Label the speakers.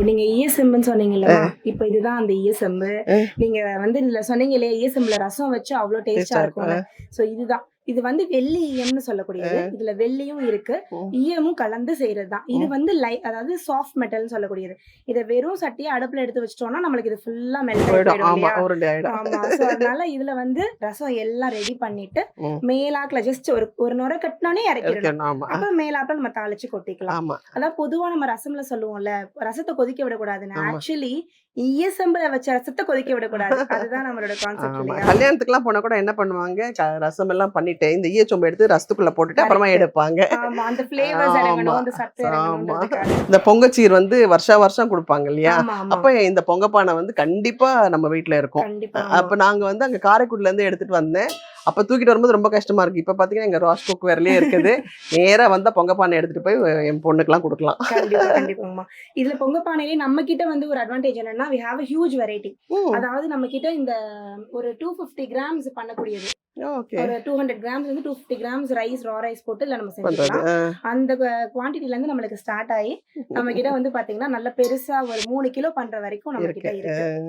Speaker 1: நீங்க ஈயசெம்புன்னு சொன்னீங்கல்ல, இப்போ இதுதான் அந்த ஈயசெம்பு. நீங்க வந்து இதுல சொன்னீங்க இல்லையா, ஈயசெம்புல ரசம் வச்சு அவ்வளவு டேஸ்டா இருக்கும்னு. சோ இதுதான். இது வந்து வெள்ளி ஈயம்னு சொல்லக்கூடியது. இதுல வெள்ளியும் இருக்கு, ஈயமும் கலந்து செய்யறதுதான். இது வந்து அதாவது சாஃப்ட் மெட்டல்னு சொல்லக்கூடியது. இத வெறும் சட்டியை அடுப்புல எடுத்து வச்சிட்டோம்னா நம்மளுக்கு இது ஃபுல்லா மெல்ட் ஆயிடும் இல்லையா? ஆமா. சோ அதனால இதுல வந்து ரசம் எல்லாம் ரெடி பண்ணிட்டு மேலாக்குல ஜஸ்ட் ஒரு நுரை கட்டினோனே இறக்கிடணும். அப்புறம் மேலாப்புல நம்ம தாளிச்சு கொட்டிக்கலாம். அதான் பொதுவா நம்ம ரசம்ல சொல்லுவோம்ல, ரசத்தை கொதிக்க விடக்கூடாதுன்னு. ஆக்சுவலி ஈயசெம்புல வச்ச ரசத்தை கொதிக்க விடக்கூடாது. அதுதான் நம்மளோட கான்செப்ட் இல்லையா?
Speaker 2: கல்யாணத்துக்குலாம் போனா கூட என்ன பண்ணுவாங்க, ரசம் எல்லாம் பண்ணிட்டு இந்த ஈயச்சொம்பு எடுத்து ரசத்துக்குள்ள போட்டுட்டு அப்புறமா எடுப்பாங்க.
Speaker 1: ஆமா, அந்த ஃப்ளேவர்ஸ் இறங்கணும், அந்த சத்து இறங்கணும்ன்றதுக்காக.
Speaker 2: இந்த பொங்கச்சீர் வந்து வருஷம் கொடுப்பாங்க இல்லையா? அப்ப இந்த பொங்கப்பானை வந்து கண்டிப்பா நம்ம வீட்டுல இருக்கும். அப்ப நாங்க வந்து அங்க காரைக்குடில இருந்து எடுத்துட்டு வந்தேன். அப்ப தூக்கிட்டு வரும்போது ரொம்ப கஷ்டமா இருக்கு. இப்ப பாத்தீங்கன்னா எங்க ராஸ் குக் வேர்லயே இருக்குது. நேரா வந்தா பொங்கப்பானை எடுத்துட்டு போய் என் பொண்ணுக்கெல்லாம் கொடுக்கலாம்.
Speaker 1: கண்டிப்பாங்கம்மா. இதுல பொங்கப்பானையிலே நம்ம கிட்ட வந்து ஒரு அட்வான்டேஜ் என்னன்னா, we have a huge variety. அதாவது நம்ம கிட்ட இந்த ஒரு 250 கிராம்ஸ் பண்ணக்கூடியது. ஒரு 200 கிராம்ஸ் வந்து 250 கிராம்ஸ் ரைஸ், ரா ரைஸ் போட்டு இல்ல நம்ம செஞ்சுக்கலாம். அந்த குவான்டிட்டில இருந்து நம்மளுக்கு ஸ்டார்ட் ஆகி நம்ம கிட்ட வந்து பாத்தீங்கன்னா நல்ல பெருசா ஒரு 3 கிலோ பண்ற வரைக்கும் நம்ம கிட்ட இருக்கு.